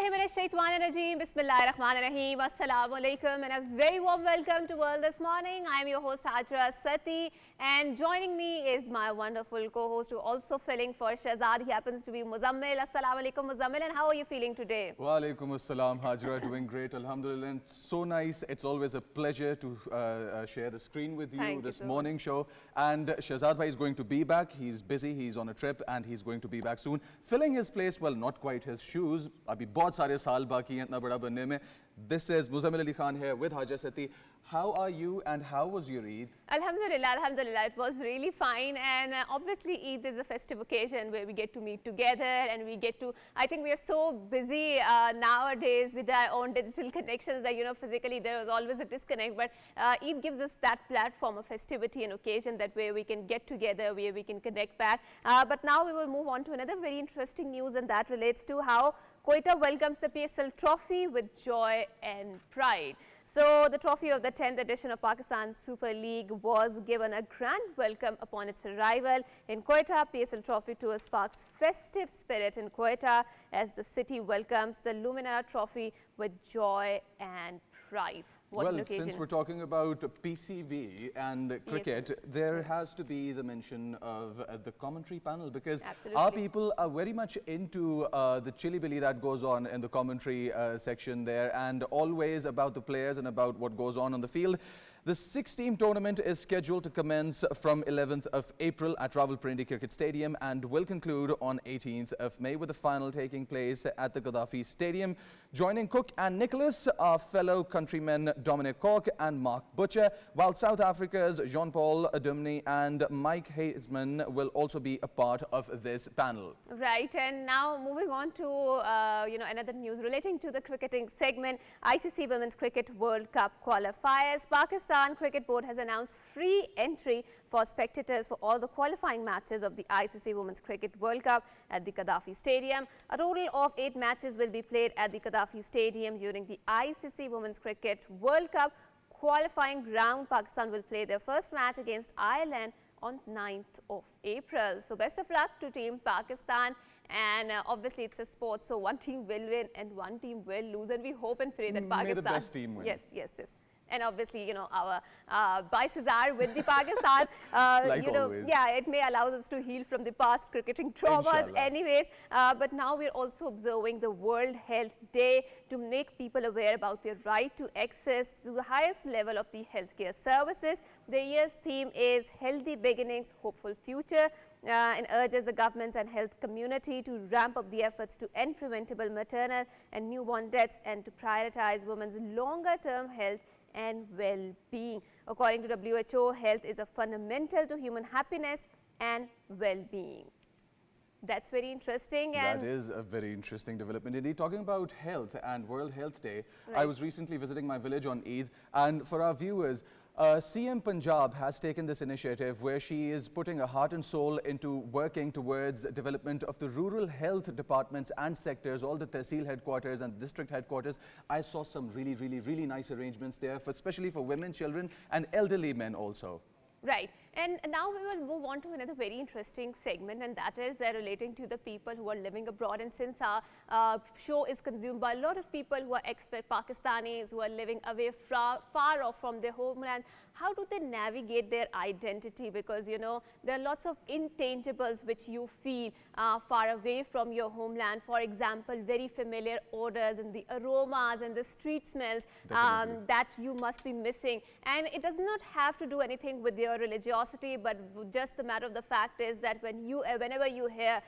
Bismillahirrahmanirrahim. Bismillahirrahmanirrahim. Assalamu alaikum and a very warm welcome to World this morning. I am your host Hajra, Satti, and joining me is my wonderful co-host who also filling for Shahzad. He happens to be Muzzamil. Assalamu alaikum Muzzamil, and how are you feeling today? Wa alaikum assalam, Hajra. Doing great, alhamdulillah. And so nice. It's always a pleasure to share the screen with you this morning show. And Shahzad bhai is going to be back. He's busy, he's on a trip, and he's going to be back soon. Filling his place, well, not quite his shoes. Abhi bahut sare saal baki hain itna bada banne mein. This is Muzzamil Ali Khan here with Hajra Satti. How are you and how was your Eid? Alhamdulillah, alhamdulillah. It was really fine, and obviously Eid is a festive occasion where we get to meet together and we get to, I think we are so busy nowadays with our own digital connections that, you know, physically there is always a disconnect, but Eid gives us that platform of festivity and occasion that where we can get together, where we can connect back. But now we will move on to another very interesting news, and that relates to how Quetta welcomes the PSL trophy with joy and pride. So the trophy of the 10th edition of Pakistan Super League was given a grand welcome upon its arrival in Quetta. PSL trophy tour sparks festive spirit in Quetta as the city welcomes the Luminara trophy with joy and pride. Well, since we're talking about PCB and cricket, there has to be the mention of the commentary panel, because our people are very much into the chili-billy that goes on in the commentary section there, and always about the players and about what goes on the field. The 6-team tournament is scheduled to commence from 11th of April at Rawalpindi Cricket Stadium and will conclude on 18th of May with the final taking place at the Gaddafi Stadium. Joining Cook and Nicholas are fellow countrymen Dominic Cork and Mark Butcher, while South Africa's Jean-Paul Dumney and Mike Hazeman will also be a part of this panel. Right, and now moving on to another news relating to the cricketing segment. ICC Women's Cricket World Cup qualifiers. Pakistan Cricket Board has announced free entry for spectators for all the qualifying matches of the ICC Women's Cricket World Cup at the Gaddafi Stadium. A total of 8 matches will be played at the Gaddafi Stadium during the ICC Women's Cricket World Cup qualifying round. Pakistan will play their first match against Ireland on 9th of April. So best of luck to Team Pakistan. And obviously it's a sport, so one team will win and one team will lose, and we hope and pray that Pakistan... May the best team win. Yes, yes, yes. And obviously, you know, our biases are with the Pakistan. Like always. Yeah, it may allow us to heal from the past cricketing traumas. Inshallah. Anyways, but now we're also observing the World Health Day to make people aware about their right to access to the highest level of the healthcare services. The year's theme is Healthy Beginnings, Hopeful Future, and urges the governments and health community to ramp up the efforts to end preventable maternal and newborn deaths and to prioritize women's longer-term health and well-being. According to WHO, health is a fundamental to human happiness and well-being. That's very interesting. And that is a very interesting development indeed. Talking about health and World Health Day, I was recently visiting my village on Eid, and for our viewers, CM Punjab has taken this initiative where she is putting her heart and soul into working towards development of the rural health departments and sectors, all the Tehsil headquarters and district headquarters. I saw some really nice arrangements there, especially for women, children and elderly men also. Right. And now we will move on to another very interesting segment, and that is relating to the people who are living abroad. And since our show is consumed by a lot of people who are expat Pakistanis who are living away far off from their homeland, how do they navigate their identity? Because, you know, there are lots of intangibles which you feel far away from your homeland. For example, very familiar odors and the aromas and the street smells that you must be missing. And it does not have to do anything with your religiosity, but just the matter of the fact is that whenever you hear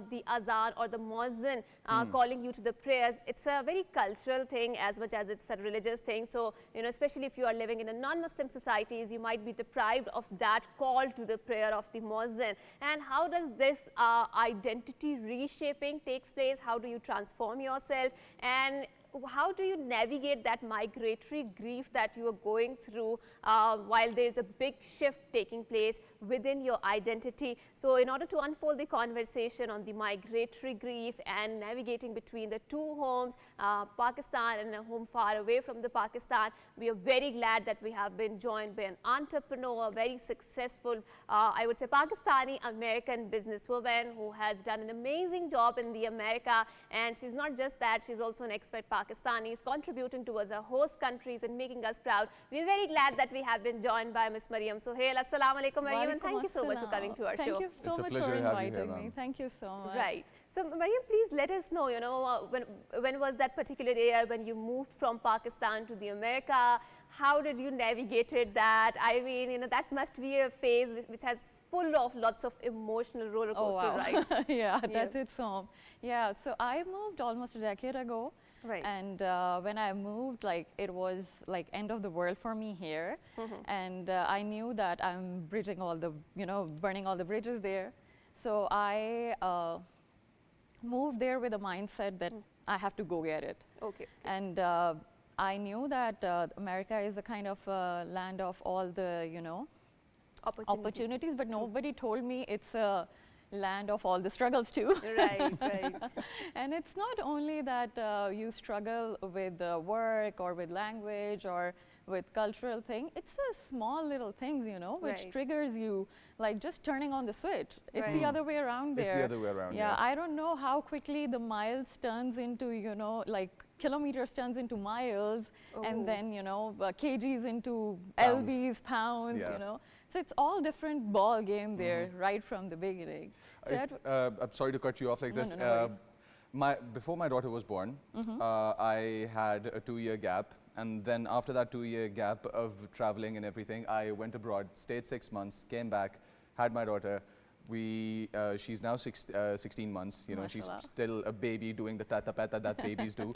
the azan or the muezzin calling you to the prayers, it's a very cultural thing as much as it's a religious thing. So, you know, especially if you are living in a non-Muslim societies, you might be deprived of that call to the prayer of the muezzin. And how does this identity reshaping takes place? How do you transform yourself? And how do you navigate that migratory grief that you are going through while there is a big shift taking place within your identity. So in order to unfold the conversation on the migratory grief and navigating between the two homes, Pakistan and a home far away from the Pakistan, we are very glad that we have been joined by an entrepreneur, very successful, I would say Pakistani-American businesswoman who has done an amazing job in the America. And she's not just that, she's also an expat Pakistani, is contributing towards our host countries and making us proud. We're very glad that we have been joined by Miss Maryam Sohail. Assalamu alaikum, Maryam, and thank you so much for coming to our show. Thank you so much for inviting me. Thank you so much. Right. So, Maryam, please let us know, when was that particular year when you moved from Pakistan to the America? How did you navigate that? I mean, that must be a phase which has full of lots of emotional roller coaster, right? Yeah, that's it. So, yeah, so I moved almost a decade ago. Right. And when I moved, like, it was like end of the world for me here. And I knew that I'm bridging all the, burning all the bridges there. So I moved there with a mindset that I have to go get it. Okay. And I knew that America is a kind of land of all the, opportunities, but nobody told me it's a land of all the struggles too. Right, right. And it's not only that you struggle with work or with language or with cultural thing, it's a small little things, which triggers you, like just turning on the switch. It's the other way around there. It's the other way around, yeah. I don't know how quickly the miles turns into, like kilometers turns into miles, and then, kgs into pounds. lbs, pounds, So it's all different ball game there right from the beginning. So I'm sorry to cut you off like this. Before my daughter was born, I had a 2-year gap. And then after that 2-year gap of traveling and everything, I went abroad, stayed 6 months, came back, had my daughter. She's now 16 months, she's still a baby doing the tata pata that babies do.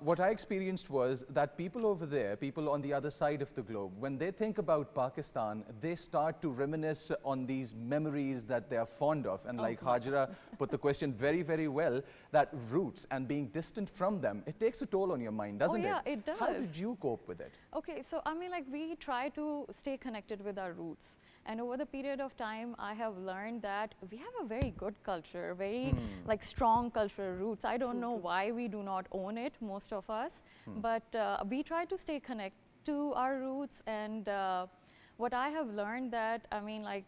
What I experienced was that people over there, people on the other side of the globe, when they think about Pakistan, they start to reminisce on these memories that they are fond of. And like Hajra put the question very, very well, that roots and being distant from them, it takes a toll on your mind, doesn't it? Yeah, it does. How did you cope with it? Okay, so I mean, like, we try to stay connected with our roots. And over the period of time, I have learned that we have a very good culture, very like strong cultural roots. I don't know why we do not own it, most of us, but we try to stay connected to our roots. And what I have learned that, I mean, like,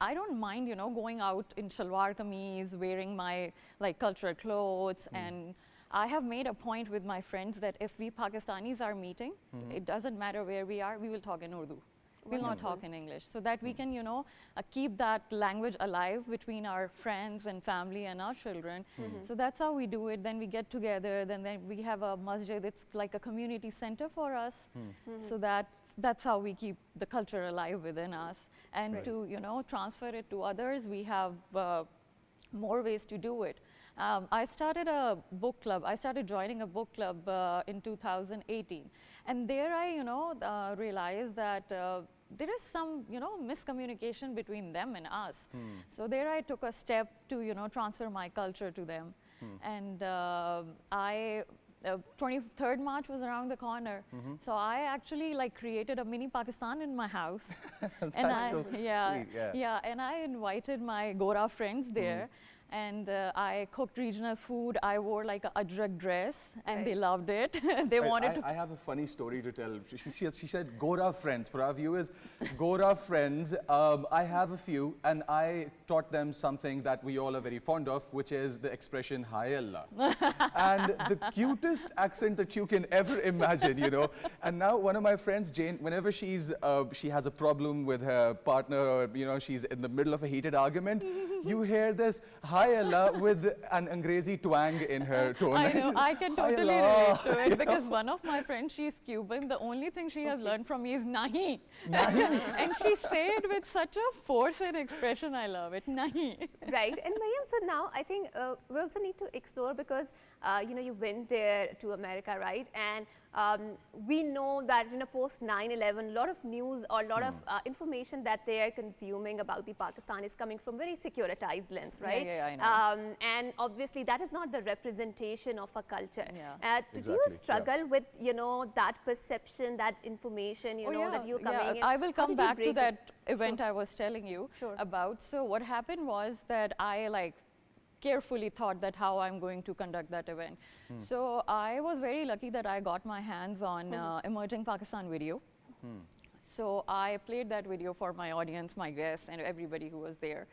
I don't mind, going out in shalwar kameez, wearing my like cultural clothes, and I have made a point with my friends that if we Pakistanis are meeting, it doesn't matter where we are, we will talk in Urdu. We'll not talk in English, so that we can, keep that language alive between our friends and family and our children. So that's how we do it. Then we get together, then we have a masjid. It's like a community center for us, so that's how we keep the culture alive within us. And to, transfer it to others, we have more ways to do it. I started a book club. I started joining a book club in 2018. And there I, realized that there is some, miscommunication between them and us. So there I took a step to, transfer my culture to them. And 23rd March was around the corner. So I actually like created a mini Pakistan in my house. That's so sweet, yeah, and I invited my Gora friends there. And I cooked regional food. I wore like a Ajrak dress, and they loved it. They wanted to. I have a funny story to tell. She said, Gora friends. For our viewers, Gora friends, I have a few, and I taught them something that we all are very fond of, which is the expression, Hai Allah. And the cutest accent that you can ever imagine, And now one of my friends, Jane, whenever she has a problem with her partner, or, she's in the middle of a heated argument, you hear this, Hai Allah, with an Angrezi twang in her tone. I know, I can totally relate to it because one of my friends, she's Cuban. The only thing she has learned from me is nahi. And she said it with such a force and expression. I love it, nahi. Right. And Maryam, so now I think we also need to explore because you went there to America, right? And we know that post 9/11, a lot of news or a lot of information that they are consuming about the Pakistan is coming from very securitized lens, right? Yeah, I know. And obviously that is not the representation of a culture. Yeah. Did you struggle with that perception, that information, that you're coming in? I will come back to that event I was telling you about. So what happened was that I carefully thought that how I'm going to conduct that event. So I was very lucky that I got my hands on Emerging Pakistan video. So I played that video for my audience, my guests, and everybody who was there.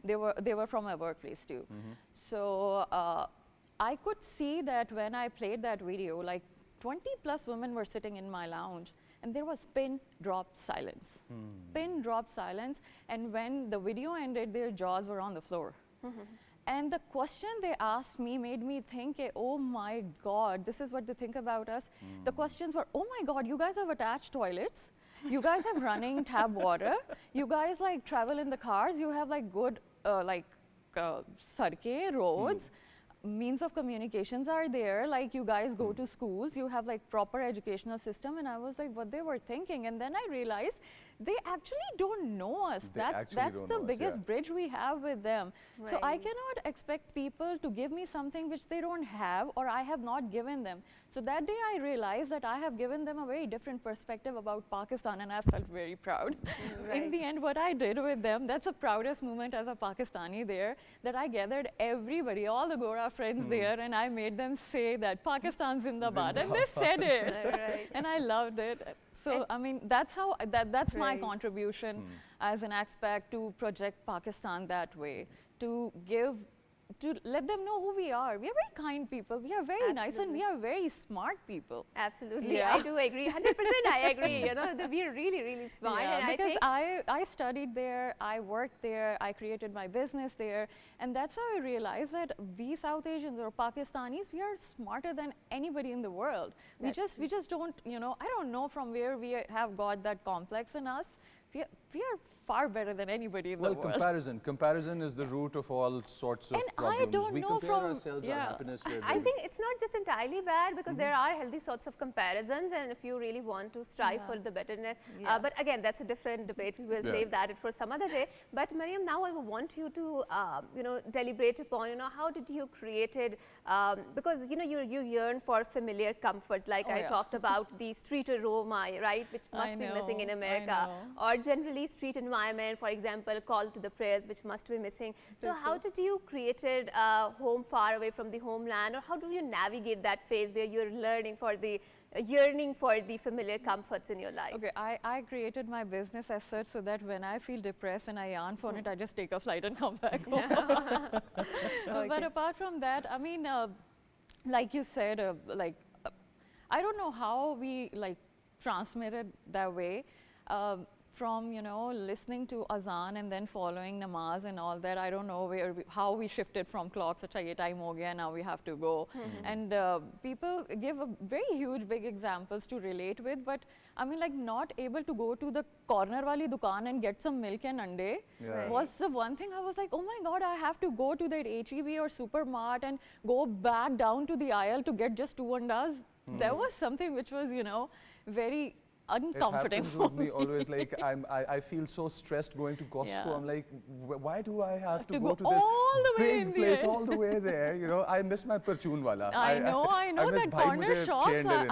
They were from my workplace too. So I could see that when I played that video, 20 plus women were sitting in my lounge, and there was pin drop silence. Pin drop silence, and when the video ended, their jaws were on the floor. And the question they asked me made me think, oh my God, this is what they think about us. The questions were, oh my God, you guys have attached toilets. You guys have running tap water. You guys travel in the cars. You have good sarke, roads. Means of communications are there, you guys go to schools, you have proper educational system. And I was what they were thinking. And then I realized they actually don't know us. That's the biggest bridge we have with them. So I cannot expect people to give me something which they don't have or I have not given them. So that day I realized that I have given them a very different perspective about Pakistan, and I felt very proud. In the end, what I did with them, that's the proudest moment as a Pakistani there, that I gathered everybody, all the Gora friends there, and I made them say that Pakistan Zindabad, and they said it. And I loved it. So, I mean, that's how, that's my contribution as an expat to project Pakistan that way, to let them know who we are. We are very kind people. We are very nice, and we are very smart people. Absolutely. Yeah. I do agree. 100% I agree. We are really, really smart. Yeah, and because I studied there, I worked there, I created my business there. And that's how I realized that we South Asians or Pakistanis, we are smarter than anybody in the world. We just don't, I don't know from where we have got that complex in us. We are far better than anybody in the world. Well, comparison is the root of all sorts of problems. I don't we know compare ourselves our happiness with. I think it's not just entirely bad, because there are healthy sorts of comparisons, and if you really want to strive for the betterness. But again, that's a different debate. We will save that for some other day. But Maryam, now I want you to deliberate upon how did you create it, because you yearn for familiar comforts, like I talked about the street aroma, right, which must be missing in America, or generally street environment, for example, call to the prayers, which must be missing. So how did you create a home far away from the homeland, or how do you navigate that phase where you're learning for the yearning for the familiar comforts in your life? Okay, I created my business as such so that when I feel depressed and I yearn for it, I just take a flight and come back home. But apart from that, I mean, like you said, I don't know how we transmitted that way. From listening to azan and then following namaz and all that, I don't know how we shifted from clocks. Acha ye time ho gaya, now we have to go. And people give a very huge big examples to relate with, but I mean not able to go to the corner wali dukaan and get some milk and ande was the one thing I was oh my God, I have to go to that HEB or Supermart and go back down to the aisle to get just 2 andas. There was something which was very uncomfortable. It happens with me always. I feel so stressed going to Costco. I'm why do I have to go to this big place all the way there? I miss my perchun wala. I know that corner shops.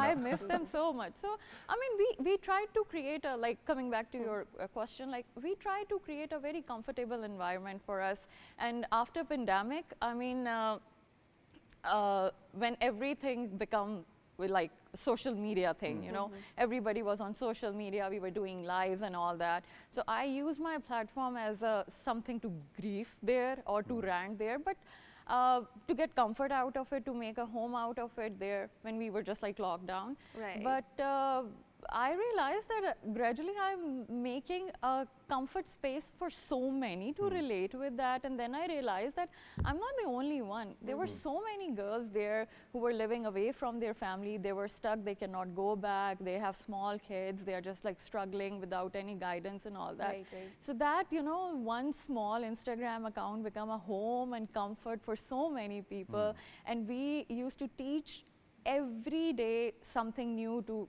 I miss them so much. So I mean, we tried to create a coming back to your question. We tried to create a very comfortable environment for us. And after pandemic, I mean, when everything become social media thing, everybody was on social media, we were doing lives and all that. So I used my platform as something to grieve there or to rant there, but to get comfort out of it, to make a home out of it there when we were just locked down. Right. But I realized that gradually I'm making a comfort space for so many to relate with that. And then I realized that I'm not the only one. There were so many girls there who were living away from their family. They were stuck, they cannot go back, they have small kids, they are just like struggling without any guidance and all that. Right, right. So that, you know, one small Instagram account became a home and comfort for so many people. And we used to teach every day something new to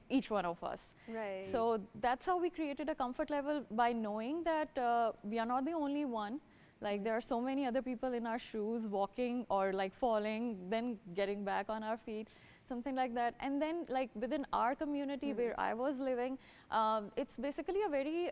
each one of us. Right. So that's how we created a comfort level, by knowing that we are not the only one. Like there are so many other people in our shoes, walking or like falling, then getting back on our feet, something like that. And then like within our community where I was living, it's basically a very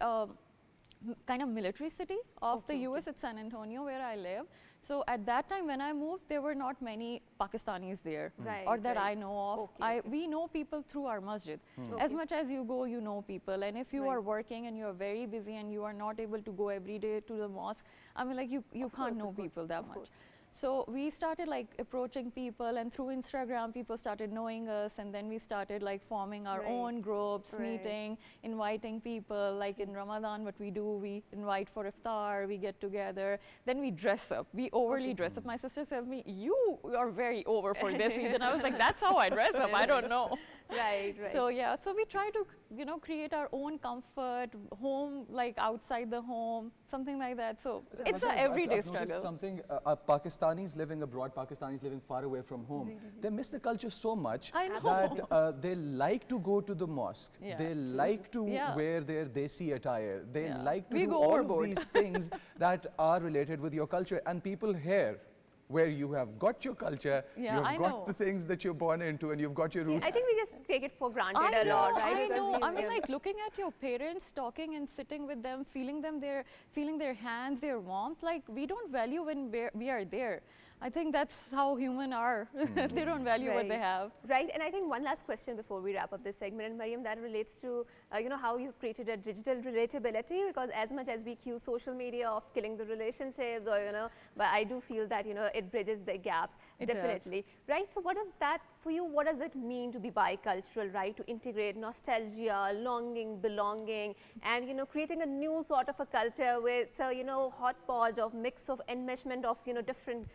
kind of military city of the US. It's San Antonio where I live. So at that time when I moved, there were not many Pakistanis there, or that I know of. We know people through our masjid. As much as you go, you know people. And if you are working and you are very busy and you are not able to go every day to the mosque, I mean, like you can't know people that much. So we started like approaching people, and through Instagram people started knowing us, and then we started like forming our own groups, meeting, inviting people. Like in Ramadan, what we do, we invite for iftar, we get together, then we dress up. We overly dress up. My sister tells me, you are very over for this. And I was like, that's how I dress up, I don't know. Right, right. So yeah, so we try to, you know, create our own comfort, home, like outside the home, something like that. So it's an everyday struggle. Something, Pakistanis living abroad, Pakistanis living far away from home, they miss the culture so much that they like to go to the mosque. They like to wear their desi attire. They like to do all of these things that are related with your culture. And people here, where you have got your culture, you have got the things that you're born into, and you've got your roots. I think we just take it for granted a lot, right? I know. I mean, like looking at your parents, talking and sitting with them, feeling their hands, their warmth. Like we don't value when we are there. I think that's how humans are. They don't value what they have. Right, and I think one last question before we wrap up this segment, and Maryam, that relates to you know, how you've created a digital relatability, because as much as we accuse social media of killing the relationships, or you know, but I do feel that, you know, it bridges the gaps, definitely. Right, so what does that, for you, what does it mean to be bicultural, right? To integrate nostalgia, longing, belonging, and you know, creating a new sort of a culture where it's a, you know, hodgepodge of mix of enmeshment of, you know, different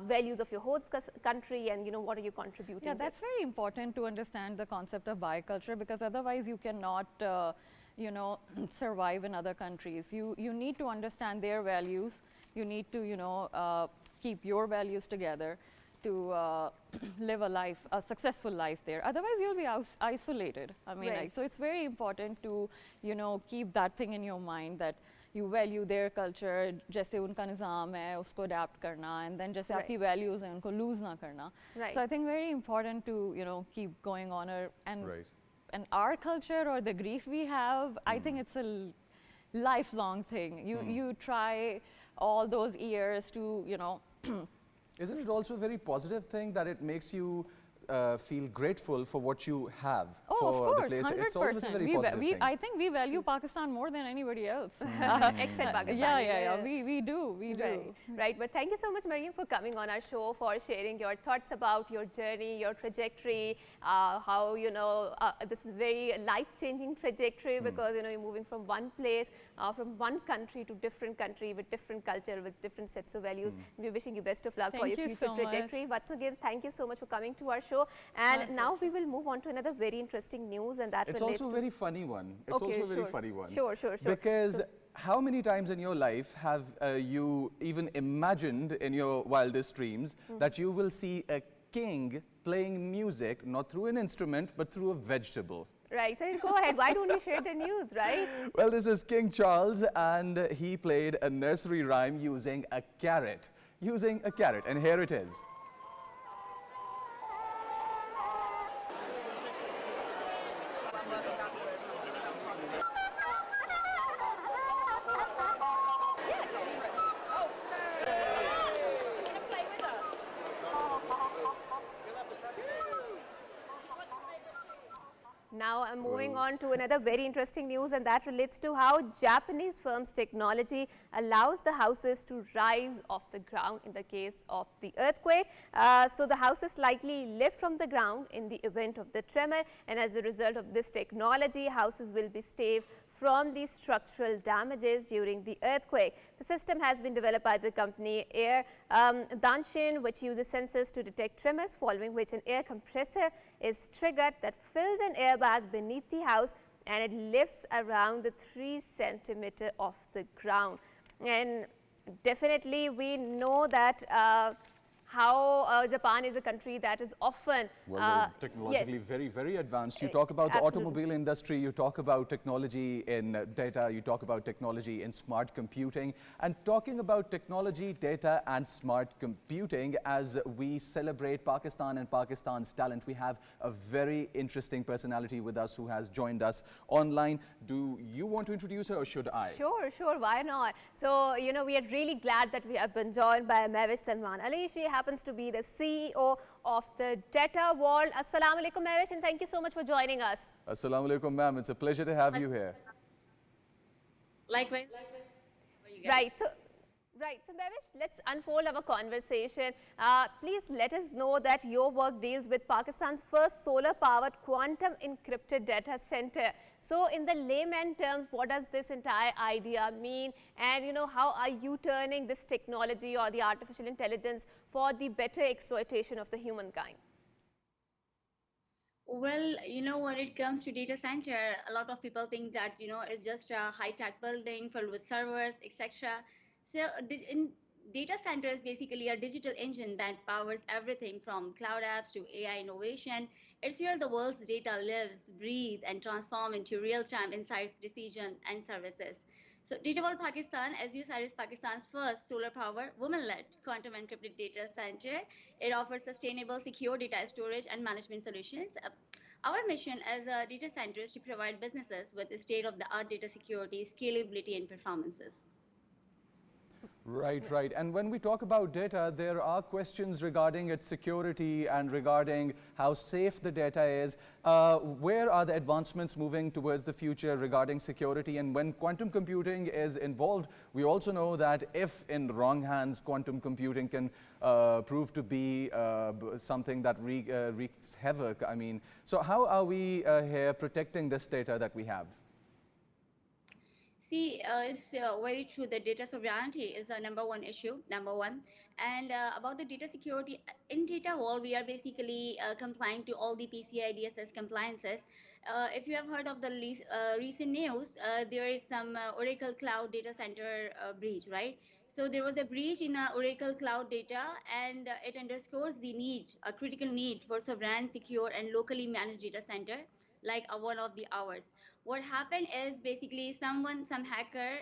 values of your host country, and you know, what are you contributing? Yeah, that's very important to understand the concept of biculture, because otherwise you cannot you know, survive in other countries. You need to understand their values. You need to, you know, keep your values together to live a successful life there. Otherwise you'll be isolated. I mean, like, so it's very important to, you know, keep that thing in your mind, that you value their culture, जैसे उनका निज़ाम है उसको adapt करना, and then जैसे आपकी values हैं उनको lose ना करना. So I think very important to, you know, keep going on and our culture, or the grief we have, I think it's a lifelong thing. You try all those years to, you know. Isn't it also a very positive thing that it makes you feel grateful for what you have for the place? 100%. It's always a very positive thing. I think we value Pakistan more than anybody else. Except Pakistan. Yeah, we do. Right, but thank you so much, Maryam, for coming on our show, for sharing your thoughts about your journey, your trajectory, how, you know, this is very life-changing trajectory, because, you know, you're moving from one place, from one country to different country with different culture, with different sets of values. We're wishing you best of luck for your future trajectory. Once again, thank you so much for coming to our show. And now we will move on to another very interesting news, and that it's relates also a very funny one. It's also a very funny one. Sure. Because how many times in your life have you even imagined in your wildest dreams that you will see a king playing music, not through an instrument, but through a vegetable? Right, so go ahead. Why don't you share the news, right? Well, this is King Charles, and he played a nursery rhyme using a carrot. And here it is. now I'm moving on to another very interesting news, and that relates to how Japanese firm's technology allows the houses to rise off the ground in the case of the earthquake. So the houses slightly lift from the ground in the event of the tremor, and as a result of this technology, houses will be saved from the structural damages during the earthquake. The system has been developed by the company Air Danshin, which uses sensors to detect tremors, following which an air compressor is triggered that fills an airbag beneath the house, and it lifts around the 3 centimeter off the ground. And definitely we know that how Japan is a country that is often technologically very advanced. You talk about the automobile industry, you talk about technology in data, you talk about technology in smart computing. And talking about technology, data and smart computing, as we celebrate Pakistan and Pakistan's talent, we have a very interesting personality with us who has joined us online. Do you want to introduce her, or should I? Sure, why not? So, you know, we are really glad that we have been joined by Mehwish Salman Ali. She happens to be the CEO of the Data World. Assalamu alaikum, Mehwish, and thank you so much for joining us. Assalamu alaikum, ma'am. It's a pleasure to have you here. Likewise. Right, so Mehwish, let's unfold our conversation. Please let us know that your work deals with Pakistan's first solar-powered quantum encrypted data center. So in the layman terms, what does this entire idea mean? And you know, how are you turning this technology or the artificial intelligence for the better exploitation of the humankind? Well, you know, when it comes to data center, a lot of people think that, you know, it's just a high-tech building filled with servers, etc. So in data center is basically a digital engine that powers everything from cloud apps to AI innovation. It's where the world's data lives, breathes, and transforms into real-time insights, decisions, and services. So Data World Pakistan, as you said, is Pakistan's first solar-powered, women-led quantum encrypted data center. It offers sustainable, secure data storage and management solutions. Our mission as a data center is to provide businesses with state-of-the-art data security, scalability, and performances. Right. And when we talk about data, there are questions regarding its security and regarding how safe the data is. Where are the advancements moving towards the future regarding security? And when quantum computing is involved, we also know that if in wrong hands, quantum computing can prove to be something that wreaks havoc. I mean, so how are we here protecting this data that we have? See, it's very true that data sovereignty is the #1 issue, #1. And about the data security, in Data World, we are basically complying to all the PCI DSS compliances. If you have heard of the recent news, there is some Oracle Cloud Data Center breach, right? So there was a breach in Oracle Cloud data, and it underscores the need, a critical need for sovereign, secure, and locally managed data center, like one of the ours. What happened is basically some hacker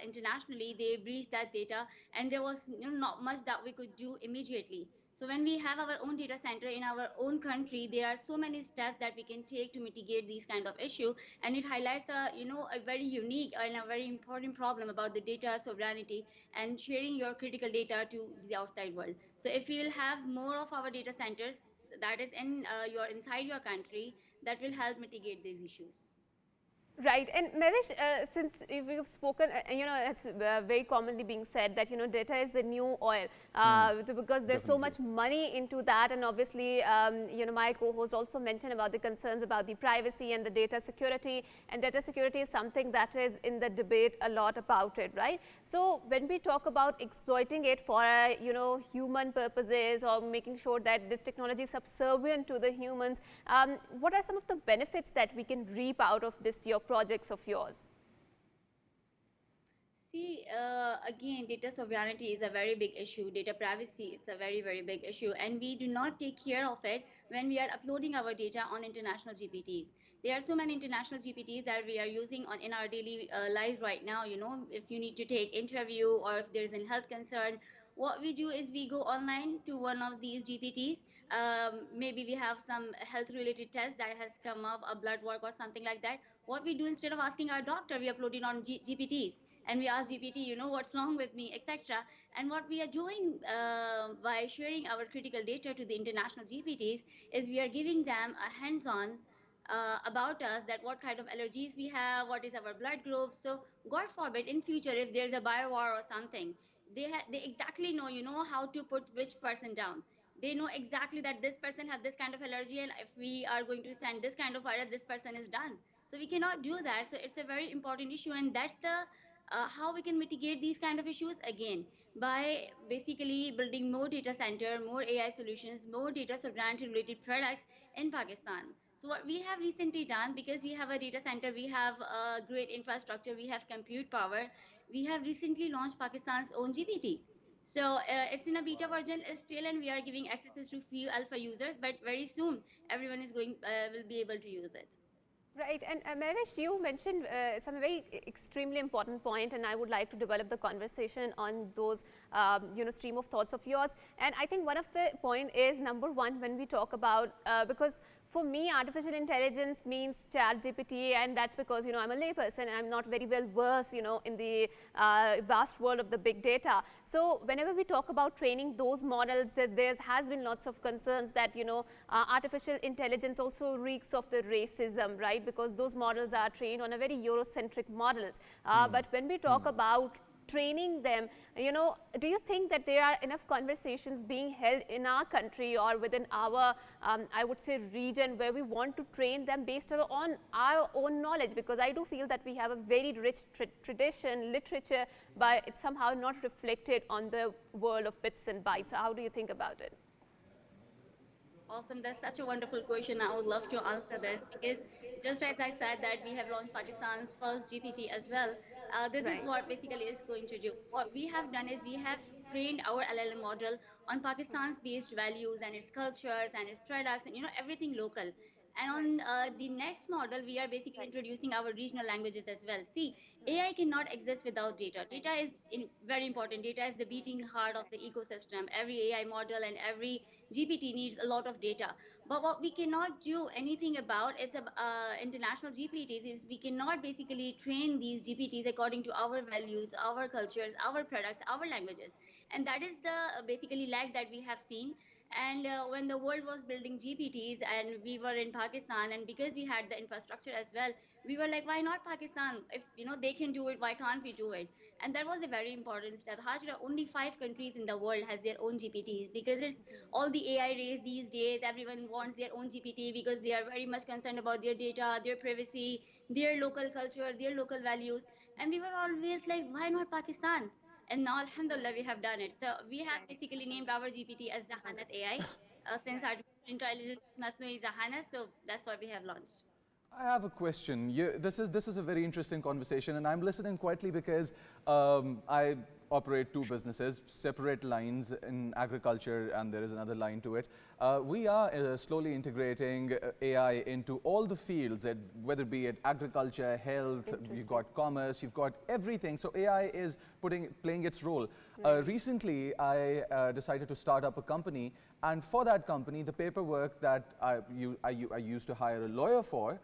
internationally, they breached that data, and there was not much that we could do immediately. So when we have our own data center in our own country, there are so many steps that we can take to mitigate these kind of issue, and it highlights a very unique and a very important problem about the data sovereignty and sharing your critical data to the outside world. So if we'll have more of our data centers that is inside your country, that will help mitigate these issues. Right, and Mehwish, since we've spoken, it's very commonly being said that, data is the new oil, because there's so much money into that, and obviously, my co-host also mentioned about the concerns about the privacy and the data security, and data security is something that is in the debate a lot about it, right? So when we talk about exploiting it for, human purposes, or making sure that this technology is subservient to the humans, what are some of the benefits that we can reap out of this projects of yours? See, again, data sovereignty is a very big issue. Data privacy, it's a very, very big issue. And we do not take care of it when we are uploading our data on international GPTs. There are so many international GPTs that we are using in our daily lives right now. If you need to take interview or if there is a health concern, what we do is we go online to one of these GPTs. Maybe we have some health-related test that has come up, a blood work or something like that. What we do, instead of asking our doctor, we upload it on GPTs. And we ask GPT, what's wrong with me, etc. And what we are doing by sharing our critical data to the international GPTs is we are giving them a hands-on about us, that what kind of allergies we have, what is our blood group. So God forbid in future if there's a bio war or something, they exactly know, how to put which person down. They know exactly that this person have this kind of allergy, and if we are going to send this kind of virus, this person is done. So we cannot do that. So it's a very important issue, and that's the how we can mitigate these kind of issues again by basically building more data center, more AI solutions, more data sovereignty related products in Pakistan. So what we have recently done, because we have a data center, we have a great infrastructure, we have compute power, we have recently launched Pakistan's own GPT. So it's in a beta version still, and we are giving accesses to few alpha users, but very soon everyone is going will be able to use it. Right, and Mehwish, you mentioned some very extremely important point, and I would like to develop the conversation on those, stream of thoughts of yours. And I think one of the point is number one when we talk about because for me, artificial intelligence means chat GPT, and that's because, I'm a layperson and I'm not very well versed, in the vast world of the big data. So whenever we talk about training those models, there has been lots of concerns that, artificial intelligence also reeks of the racism, right? Because those models are trained on a very Eurocentric models. But when we talk about training them, do you think that there are enough conversations being held in our country or within our, I would say, region where we want to train them based on our own knowledge? Because I do feel that we have a very rich tradition, literature, but it's somehow not reflected on the world of bits and bytes. So how do you think about it? Awesome. That's such a wonderful question. I would love to answer this because just as I said that we have launched Pakistan's first GPT as well, this is Right. what basically is going to do. What we have done is we have trained our LLM model on Pakistan's based values and its cultures and its products and everything local. And Right. on the next model, we are basically Right. introducing our regional languages as well. See, AI cannot exist without data. Data is very important. Data is the beating heart of the ecosystem. Every AI model and every GPT needs a lot of data. But what we cannot do anything about is international GPTs is we cannot basically train these GPTs according to our values, our cultures, our products, our languages. And that is the basically lag that we have seen. And when the world was building GPTs and we were in Pakistan, and because we had the infrastructure as well, we were like, why not Pakistan? If they can do it, why can't we do it? And that was a very important step. Hajra, only 5 countries in the world has their own GPTs because it's all the AI race these days. Everyone wants their own GPT because they are very much concerned about their data, their privacy, their local culture, their local values. And we were always like, why not Pakistan? And now, alhamdulillah, we have done it. So we have basically named our GPT as Zahanat AI, since artificial intelligence must know is Zahanat. So that's what we have launched. I have a question. This is a very interesting conversation, and I'm listening quietly because I operate two businesses, separate lines in agriculture, and there is another line to it. We are slowly integrating AI into all the fields, whether it be it agriculture, health, you've got commerce, you've got everything. So AI is playing its role. Recently, I decided to start up a company, and for that company, the paperwork that I used to hire a lawyer for,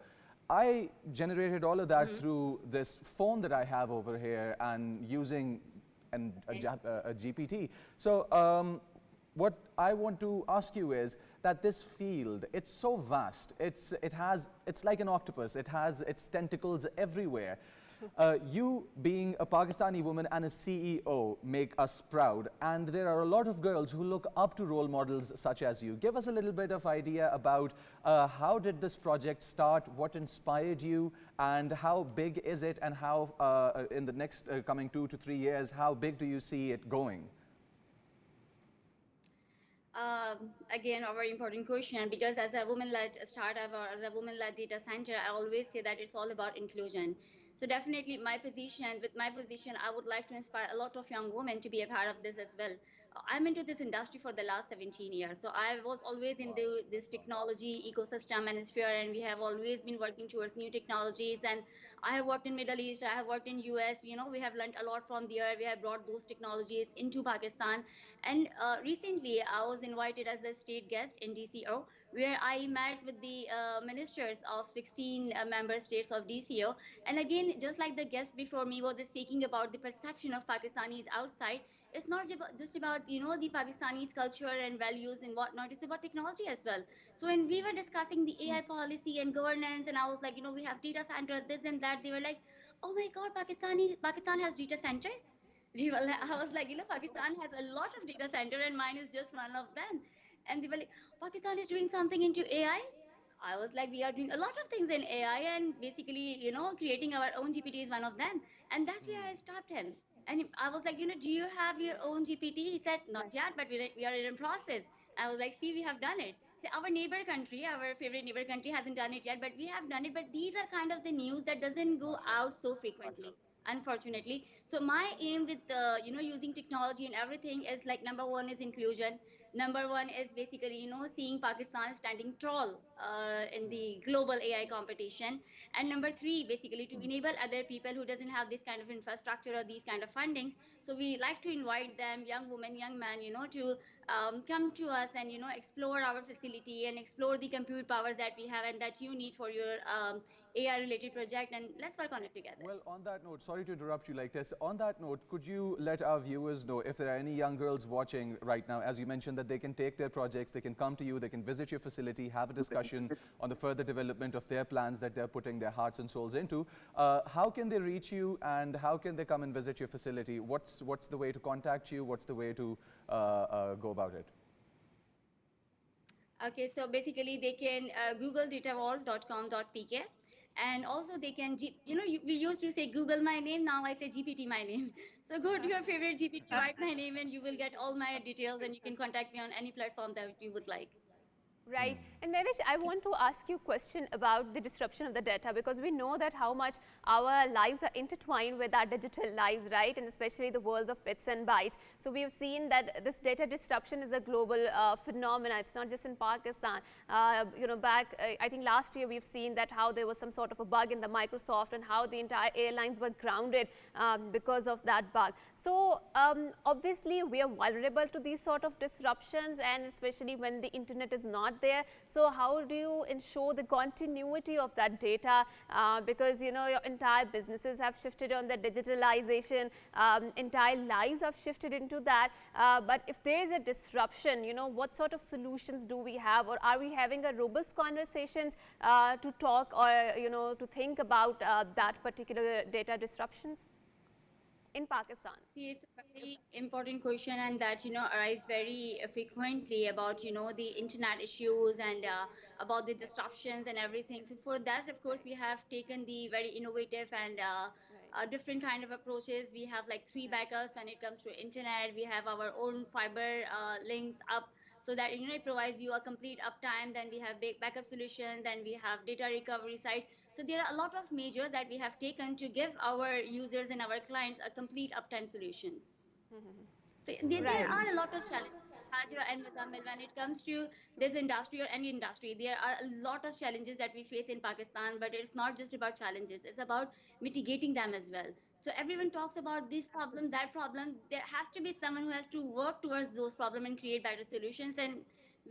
I generated all of that through this phone that I have over here and using a GPT. So what I want to ask you is that this field, it's so vast. It's like an octopus. It has its tentacles everywhere. You being a Pakistani woman and a CEO make us proud, and there are a lot of girls who look up to role models such as you. Give us a little bit of idea about how did this project start, what inspired you, and how big is it, and how in the next coming 2 to 3 years, how big do you see it going? Again, a very important question, because as a woman-led startup or as a woman-led data center, I always say that it's all about inclusion. So definitely with my position, I would like to inspire a lot of young women to be a part of this as well. I'm into this industry for the last 17 years. So I was always in this technology ecosystem and sphere, and we have always been working towards new technologies. And I have worked in Middle East, I have worked in US, we have learned a lot from there. We have brought those technologies into Pakistan. And recently, I was invited as a state guest in DCO, where I met with the ministers of 16 member states of DCO. And again, just like the guest before me was speaking about the perception of Pakistanis outside, it's not just about, the Pakistani's culture and values and whatnot. It's about technology as well. So when we were discussing the AI policy and governance, and I was like, we have data center, this and that, they were like, oh my God, Pakistan has data centers. I was like, Pakistan has a lot of data center and mine is just one of them. And they were like, Pakistan is doing something into AI. I was like, we are doing a lot of things in AI, and basically, creating our own GPT is one of them. And that's where I stopped him. And I was like, do you have your own GPT? He said, not yet, but we are in process. I was like, see, we have done it. Our neighbor country, our favorite neighbor country, hasn't done it yet, but we have done it. But these are kind of the news that doesn't go out so frequently, unfortunately. So my aim with using technology and everything is like, number one is inclusion. Number one is basically, seeing Pakistan standing tall in the global AI competition. And number three, basically to enable other people who doesn't have this kind of infrastructure or these kind of fundings. So we like to invite them, young women, young men, to come to us and, explore our facility and explore the compute power that we have and that you need for your AI related project, and let's work on it together. Well, on that note, sorry to interrupt you like this. On that note, could you let our viewers know if there are any young girls watching right now, as you mentioned, that they can take their projects, they can come to you, they can visit your facility, have a discussion on the further development of their plans that they're putting their hearts and souls into. How can they reach you, and how can they come and visit your facility? What's the way to contact you? What's the way to go about it? Okay, so basically they can Google datawall.com.pk, and also they can, we used to say Google my name, now I say GPT my name. So go to your favorite GPT, write my name, and you will get all my details, and you can contact me on any platform that you would like. Right. And Mehwish, I want to ask you a question about the disruption of the data, because we know that how much our lives are intertwined with our digital lives, right? And especially the worlds of bits and bytes. So we have seen that this data disruption is a global phenomenon. It's not just in Pakistan. Back, I think last year we've seen that how there was some sort of a bug in the Microsoft and how the entire airlines were grounded because of that bug. So obviously we are vulnerable to these sort of disruptions, and especially when the internet is not there. So how do you ensure the continuity of that data? Because your entire businesses have shifted on the digitalization, entire lives have shifted into that. But if there is a disruption, what sort of solutions do we have, or are we having a robust conversations to talk or to think about that particular data disruptions in Pakistan? See, it's a very important question, and that arise very frequently about the internet issues and about the disruptions and everything. So for that, of course, we have taken the very innovative and different kind of approaches. We have like 3 backups when it comes to internet. We have our own fiber links up, so that it provides you a complete uptime. Then we have backup solution. Then we have data recovery side. So there are a lot of measures that we have taken to give our users and our clients a complete uptime solution. So there are a lot of challenges, Hajra and Muzzamil, when it comes to this industry or any industry. There are a lot of challenges that we face in Pakistan, but it's not just about challenges. It's about mitigating them as well. So everyone talks about this problem, that problem. There has to be someone who has to work towards those problems and create better solutions, and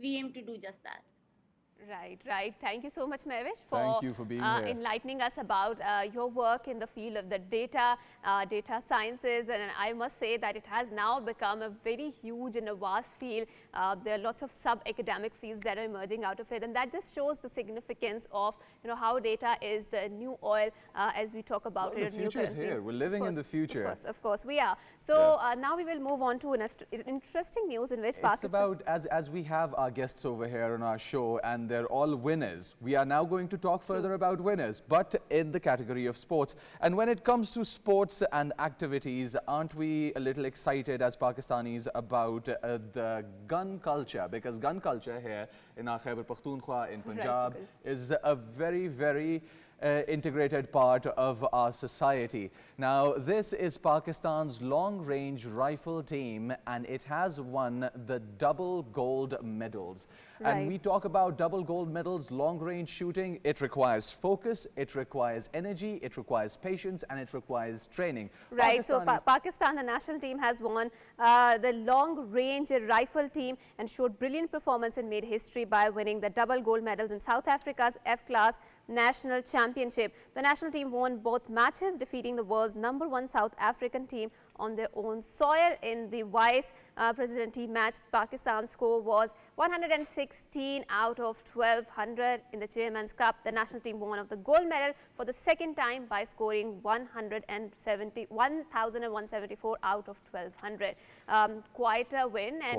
we aim to do just that. Right. Thank you so much, Mehwish, for being here, enlightening us about your work in the field of the data sciences. And I must say that it has now become a very huge and a vast field. There are lots of sub-academic fields that are emerging out of it, and that just shows the significance of how data is the new oil as we talk about it. The future is here. We're living in the future. Of course, we are. So now we will move on to an interesting news in which Pakistan. It's about, as we have our guests over here on our show, and they're all winners. We are now going to talk further about winners, but in the category of sports. And when it comes to sports and activities, aren't we a little excited as Pakistanis about the gun culture? Because gun culture here in our Khyber Pakhtunkhwa in Punjab is a very, very integrated part of our society. Now, this is Pakistan's long-range rifle team, and it has won the double gold medals. And we talk about double gold medals, long-range shooting. It requires focus, it requires energy, it requires patience, and it requires training. Right. So Pakistan, the national team, has won the long-range rifle team and showed brilliant performance and made history by winning the double gold medals in South Africa's F-class national championship. The national team won both matches, defeating the world's #1 South African team on their own soil. In the Vice Presidency match, Pakistan's score was 116 out of 1200. In the Chairman's Cup, the national team won of the gold medal for the second time by scoring 1,174 out of 1200. Quite a win, and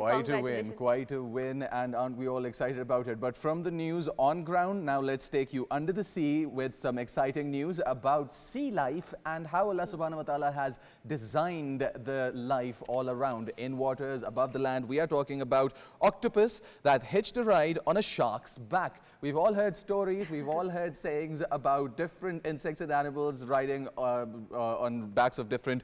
quite a win, and aren't we all excited about it? But from the news on ground, now let's take you under the sea with some exciting news about sea life and how Allah subhanahu wa ta'ala has designed the life all around in waters, above the land. We are talking about octopus that hitched a ride on a shark's back. We've all heard stories, we've all heard sayings about different insects and animals riding on backs of different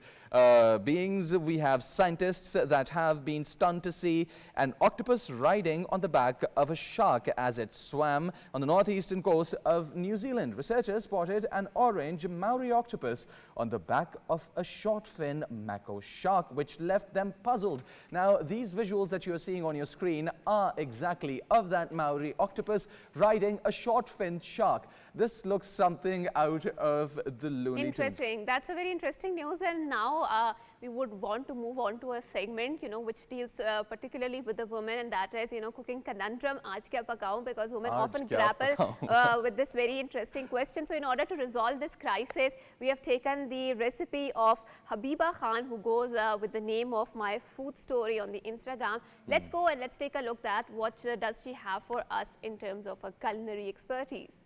beings. We have scientists that have been stunned to see an octopus riding on the back of a shark as it swam on the northeastern coast of New Zealand. Researchers spotted an orange Maori octopus on the back of a short fin mako shark, which left them puzzled. Now, these visuals that you are seeing on your screen are exactly of that Maori octopus riding a short fin shark. This looks something out of the Looney Tunes. Interesting. That's a very interesting news. And now we would want to move on to a segment, which deals particularly with the women, and that is, cooking conundrum, aaj kya pakaun, because women often grapple with this very interesting question. So in order to resolve this crisis, we have taken the recipe of Habiba Khan, who goes with the name of My Food Story on the Instagram. Let's go and let's take a look at what does she have for us in terms of her culinary expertise.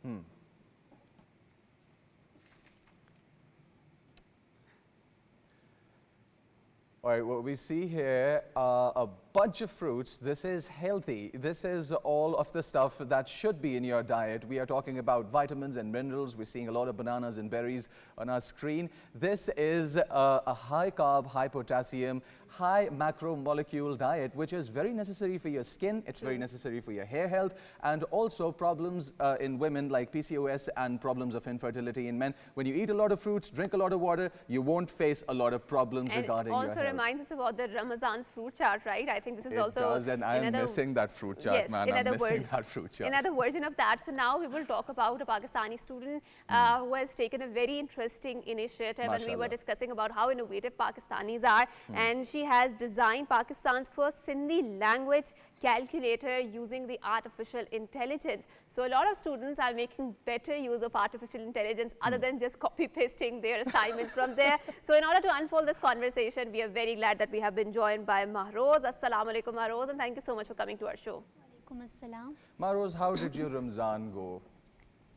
All right, what we see here are a bunch of fruits. This is healthy. This is all of the stuff that should be in your diet. We are talking about vitamins and minerals. We're seeing a lot of bananas and berries on our screen. This is a high carb, high potassium, high macromolecule diet, which is very necessary for your skin. It's very necessary for your hair health, and also problems in women like PCOS and problems of infertility in men. When you eat a lot of fruits, drink a lot of water, you won't face a lot of problems regarding your health. And also reminds us about the Ramazan's fruit chart, right? I think this is also... It does, and I am missing that fruit chart, yes, man. I'm missing that fruit chart. Another version of that. So now we will talk about a Pakistani student who has taken a very interesting initiative, and we were discussing about how innovative Pakistanis are, and she has designed Pakistan's first Sindhi language calculator using the artificial intelligence. So a lot of students are making better use of artificial intelligence other than just copy pasting their assignments from there. So in order to unfold this conversation, we are very glad that we have been joined by Mahrose. Assalamu alaikum, Mahrose, and thank you so much for coming to our show. Walaikum assalam. Mahrose, how did your Ramzan go?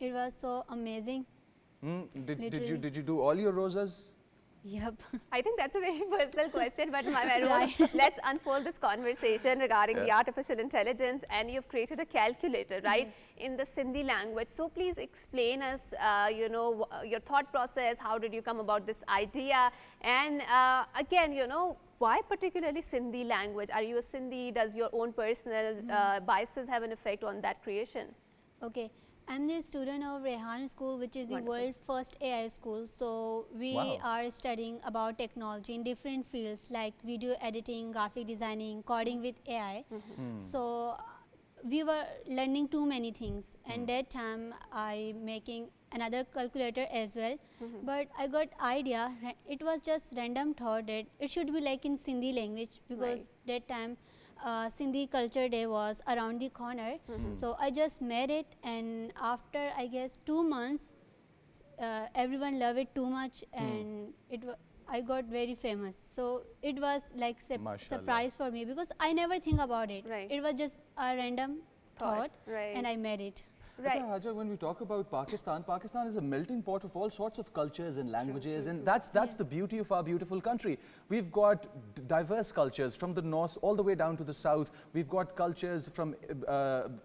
It was so amazing. Did you do all your rosas? Yep. I think that's a very personal question, but let's unfold this conversation regarding the artificial intelligence, and you've created a calculator, right, in the Sindhi language. So please explain us, your thought process. How did you come about this idea? And again, why particularly Sindhi language? Are you a Sindhi? Does your own personal biases have an effect on that creation? Okay. I'm the student of Rehan School, which is the world's first AI school. So we are studying about technology in different fields like video editing, graphic designing, coding with AI. So we were learning too many things, and that time I making another calculator as well. But I got idea, it was just random thought that it should be like in Sindhi language, because that time Sindhi Culture Day was around the corner. So I just made it, and after I guess 2 months, everyone loved it too much, and I got very famous. So it was like surprise for me, because I never think about it. It was just a random thought, and I made it. Right. Hajra, when we talk about Pakistan, Pakistan is a melting pot of all sorts of cultures and languages, and that's the beauty of our beautiful country. We've got diverse cultures from the north all the way down to the south. We've got cultures from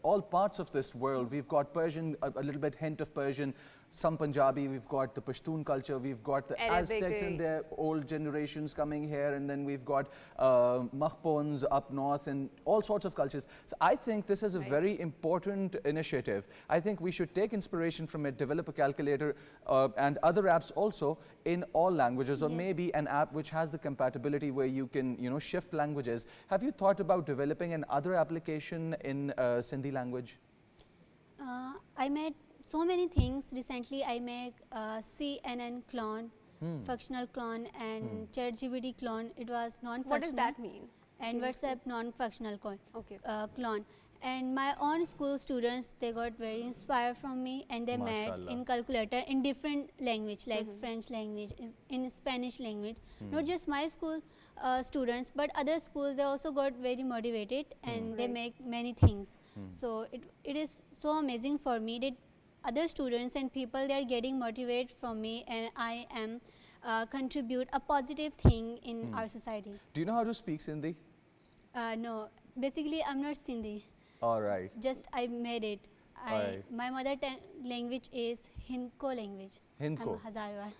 all parts of this world. We've got Persian, a little bit hint of Persian, some Punjabi, we've got the Pashtun culture, we've got the Aztecs and their old generations coming here, and then we've got Mahpons up north and all sorts of cultures. So I think this is a very important initiative. I think we should take inspiration from it, develop a calculator and other apps also in all languages, or maybe an app which has the compatibility where you can, shift languages. Have you thought about developing an other application in Sindhi language? I made so many things. Recently I made CNN clone functional clone, and ChatGPT clone, it was non-functional. What does that mean? And WhatsApp non-functional clone. Okay. Clone. And my own school students, they got very inspired from me, and they met in calculator in different language, like French language, in Spanish language. Not just my school students, but other schools, they also got very motivated, and they make many things. So it is so amazing for me that other students and people, they are getting motivated from me, and I am contribute a positive thing in our society. Do you know how to speak Sindhi? No, basically I'm not Sindhi. All right. Just I made it. My mother language is Hindko language. Hindko. Hazarwal.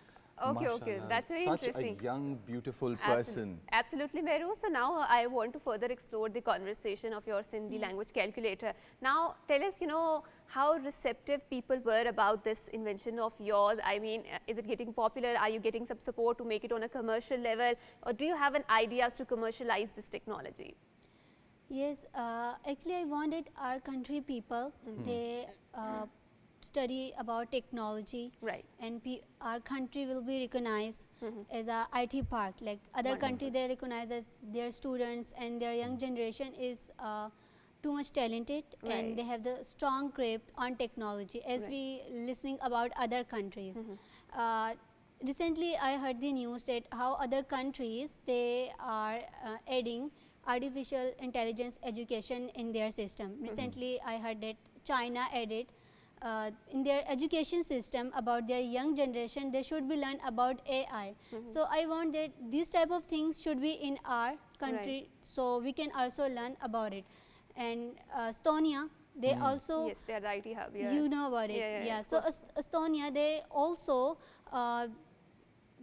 Okay, okay, that's very interesting. Such a young, beautiful person. Absolutely, Mahrose. So now I want to further explore the conversation of your Sindhi language calculator. Now tell us, you know, how receptive people were about this invention of yours. I mean, is it getting popular? Are you getting some support to make it on a commercial level? Or do you have an idea as to commercialize this technology? Yes, actually I wanted our country people, they study about technology, right? And our country will be recognized as a IT park. Like other country, they recognize as their students, and their young generation is too much talented, and they have the strong grip on technology. As we listening about other countries, recently I heard the news that how other countries, they are adding artificial intelligence education in their system. Recently I heard that China added in their education system about their young generation, they should be learn about AI. So I want that these type of things should be in our country, so we can also learn about it. And Estonia, they also, yes, they are the IT hub. Yeah. You know about it. Yeah. So Estonia, they also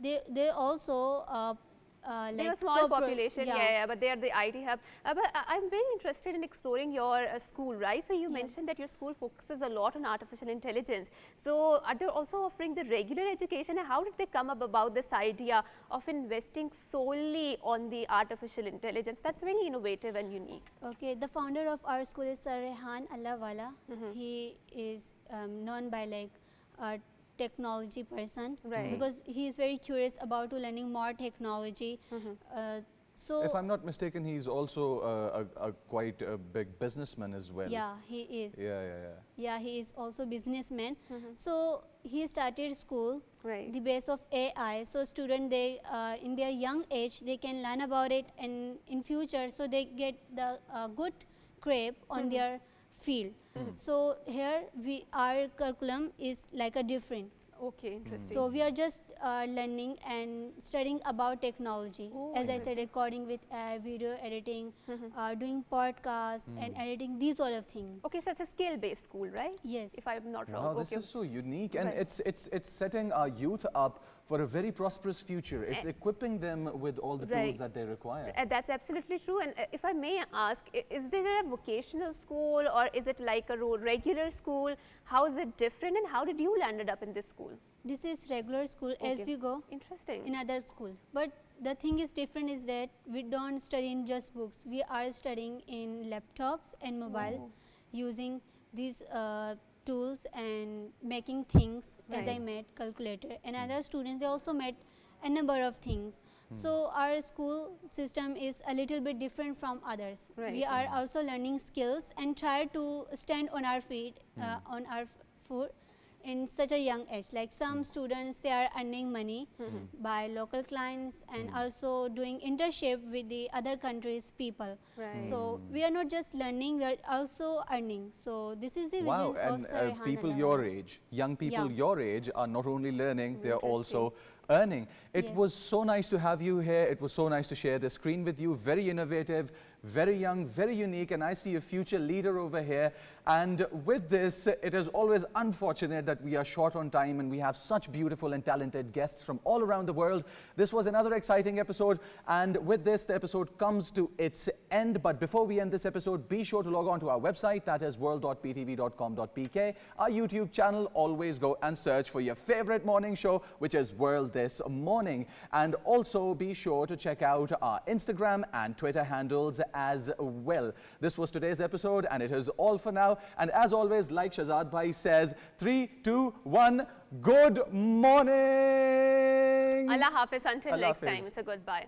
they also they have a small population, but they are the IT hub. But I'm very interested in exploring your school, right? So you mentioned that your school focuses a lot on artificial intelligence. So are they also offering the regular education? And how did they come up about this idea of investing solely on the artificial intelligence? That's very innovative and unique. Okay, the founder of our school is Sir Rehan Allahwala. He is known by like technology person, because he is very curious about learning more technology. So if I'm not mistaken, he's also quite a big businessman as well. Yeah, he is. Yeah, he is also businessman. So he started school, the base of AI. So student, they in their young age, they can learn about it, and in future, so they get the good grip on their field. So here our curriculum is like a different. Okay, interesting. So we are just learning and studying about technology. As I said, recording with video editing, doing podcasts and editing, these sort of things. Okay, so it's a skill-based school, right? Yes. If I'm not wrong. Wow, this is so unique, and it's setting our youth up for a very prosperous future. It's equipping them with all the tools that they require. That's absolutely true. And if I may ask, is there a vocational school, or is it like a regular school? How is it different, and how did you landed up in this school? This is regular school as we go. Interesting. In other school. But the thing is different is that we don't study in just books. We are studying in laptops and mobile, using these tools and making things, as I made calculator. And other students, they also made a number of things. So our school system is a little bit different from others. We are also learning skills and try to stand on our feet, on our foot in such a young age. Like some students, they are earning money by local clients and also doing internship with the other countries' people. So we are not just learning, we are also earning. So this is the vision of Sir Rehan people Allahwala. your age, young people your age are not only learning, they are also earning. It was so nice to have you here. It was so nice to share the screen with you. Very innovative, very young, very unique, and I see a future leader over here. And with this, it is always unfortunate that we are short on time and we have such beautiful and talented guests from all around the world. This was another exciting episode, and with this, the episode comes to its end. But before we end this episode, be sure to log on to our website, that is world.ptv.com.pk. Our YouTube channel, always go and search for your favorite morning show, which is World this morning. And also be sure to check out our Instagram and Twitter handles as well. This was today's episode, and it is all for now. And as always, like Shahzad Bhai says, 3, 2, 1, good morning. Allah Hafiz. Until next time, it's a goodbye.